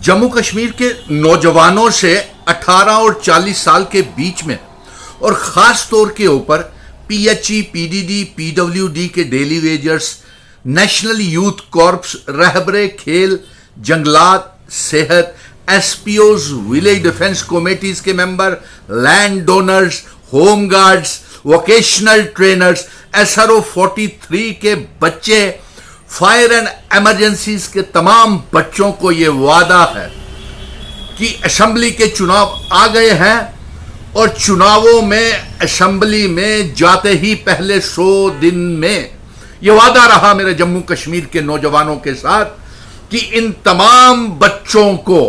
जम्मू कश्मीर के नौजवानों से 18 और 40 साल के बीच में और ख़ास तौर के ऊपर पीएचई, पीडीडी, पीडब्ल्यूडी के daily wagers, National Youth Corps, रहबरे खेल, जंगलात, सेहत, एसपीओज, विलेज डिफेंस कमेटीज के member, land donors, home guards, vocational trainers, SRO 43 के बच्चे, फायर एंड इमरजेंसीज के तमाम बच्चों को यह वादा है कि असेंबली के चुनाव आ गए हैं और चुनावों में असेंबली में जाते ही पहले 100 दिन में यह वादा रहा मेरे जम्मू कश्मीर के नौजवानों के साथ कि इन तमाम बच्चों को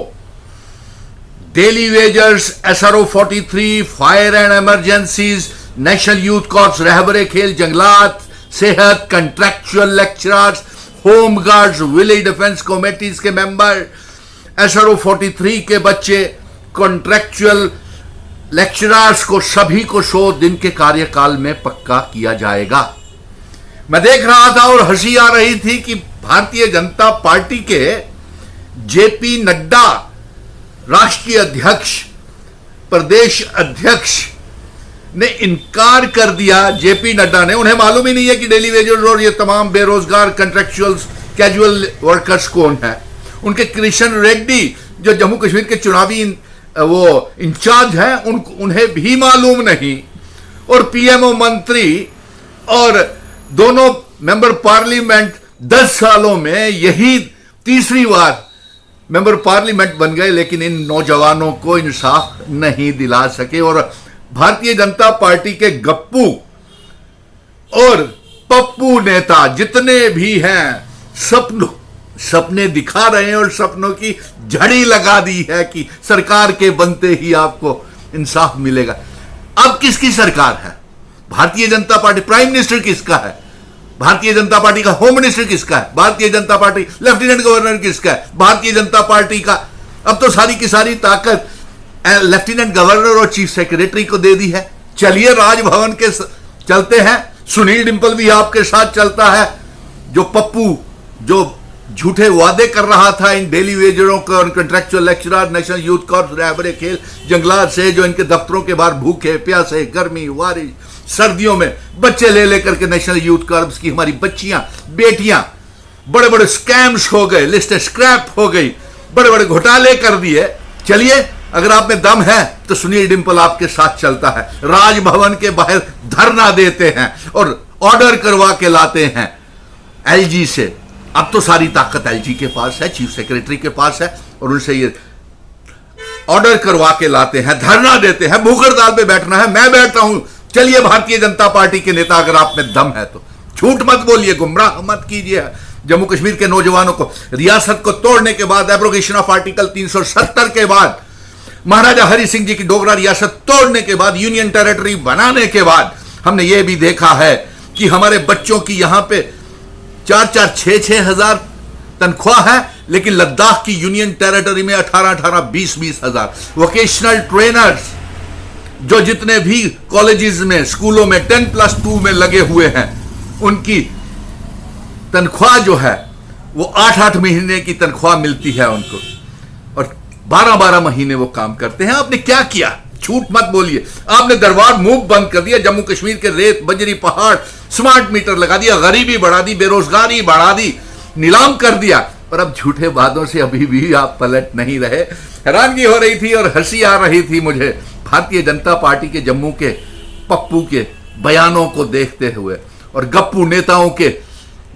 daily wagers, SRO 43, fire and emergencies, National Youth Corps, रहबरे खेल, जंगलात, सेहत, contractual lecturers, home guards, village defence committees के मेंबर, एसआरओ 43 के बच्चे, कॉन्ट्रैक्चुअल लेक्चरर्स को सभी को 100 दिन के कार्यकाल में पक्का किया जाएगा। मैं देख रहा था और हंसी आ रही थी कि भारतीय जनता पार्टी के जेपी नड्डा, राष्ट्रीय अध्यक्ष, प्रदेश अध्यक्ष ने इनकार कर दिया। जेपी नड्डा ने, उन्हें मालूम ही नहीं है कि डेली वेजर्स और ये तमाम बेरोजगार कंट्रैक्चुअल्स, कैजुअल वर्कर्स कौन है। उनके किशन रेड्डी जो जम्मू कश्मीर के चुनावी वो इंचार्ज हैं, उन्हें भी मालूम नहीं। और पीएमओ मंत्री और दोनों मेंबर पार्लियामेंट 10 सालों में यही तीसरी बार मेंबर पार्लियामेंट बन गए, लेकिन इन नौजवानों को इंसाफ नहीं दिला सके। और भारतीय जनता पार्टी के गप्पू और पप्पू नेता जितने भी हैं, सपने दिखा रहे हैं और सपनों की झड़ी लगा दी है कि सरकार के बनते ही आपको इंसाफ मिलेगा। अब किसकी सरकार है? Bharatiya Janata party. Prime minister किसका है? भारतीय जनता पार्टी का। होम मिनिस्टर किसका है? Bharatiya Janata party. Lieutenant governor किसका है? भारतीय जनता पार्टी का। अब तो सारी की सारी ताकत लेफ्टिनेंट गवर्नर और चीफ सेक्रेटरी को दे दी है। चलिए राजभवन के चलते हैं। सुनील डिंपल भी आपके साथ चलता है। जो पप्पू जो झूठे वादे कर रहा था इन डेली वेजरों को और contractual lecturer, National Youth Corps, रहबरे खेल, जंगलात से, जो इनके दफ्तरों के बाहर भूखे प्यासे, गर्मी, बारिश, सर्दियों में बच्चे ले लेकर के नेशनल यूथ कॉर्प्स की हमारी बच्चियां, बेटियां, बड़े बड़े स्कैम्स हो गए, लिस्टें स्क्रैप हो गई, बड़े बड़े घोटाले कर दिए। चलिए, अगर आप में दम है तो सुनील डिंपल आपके साथ चलता है। राजभवन के बाहर धरना देते हैं और ऑर्डर करवा के लाते हैं एलजी से। अब तो सारी ताकत एलजी के पास है, चीफ सेक्रेटरी के पास है, और उनसे ये ऑर्डर करवा के लाते हैं, धरना देते हैं। भूख हड़ताल पे बैठना है, मैं बैठता हूं। चलिए भारतीय जनता पार्टी के नेता, अगर आप में दम है तो झूठ मत बोलिए, गुमराह मत कीजिए जम्मू कश्मीर के नौजवानों को। रियासत को तोड़ने के बाद, एब्रोगेशन ऑफ आर्टिकल 370 के बाद, महाराजा हरि सिंह जी की डोगरा रियासत तोड़ने के बाद, यूनियन टेरिटरी बनाने के बाद, हमने यह भी देखा है कि हमारे बच्चों की यहां पे 4-4, 6-6 हजार तनख्वाह है, लेकिन लद्दाख की यूनियन टेरिटरी में 18-18, 20-20 हजार। वोकेशनल ट्रेनर्स जो जितने भी कॉलेजेस में, स्कूलों में 10+2 में लगे हुए हैं, उनकी तनख्वाह जो है वो 8-8 महीने की तनख्वाह मिलती है उनको, और 12-12 महीने वो काम करते हैं। आपने क्या किया? झूठ मत बोलिए। आपने दरबार मूव बंद कर दिया, जम्मू कश्मीर के रेत, बजरी, पहाड़, स्मार्ट मीटर लगा दिया, गरीबी बढ़ा दी, बेरोजगारी बढ़ा दी, नीलाम कर दिया। और अब झूठे वादों से अभी भी आप पलट नहीं रहे। हैरानगी हो रही थी और हंसी आ रही थी मुझे भारतीय जनता पार्टी के जम्मू के पप्पू के बयानों को देखते हुए, और गप्पू नेताओं के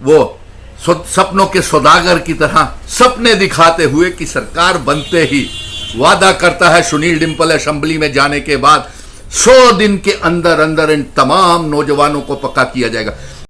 वो सपनों के सौदागर की तरह सपने दिखाते हुए कि सरकार बनते ही वादा करता है सुनील डिंपल असेंबली में जाने के बाद 100 दिन के अंदर अंदर इन तमाम नौजवानों को पक्का किया जाएगा।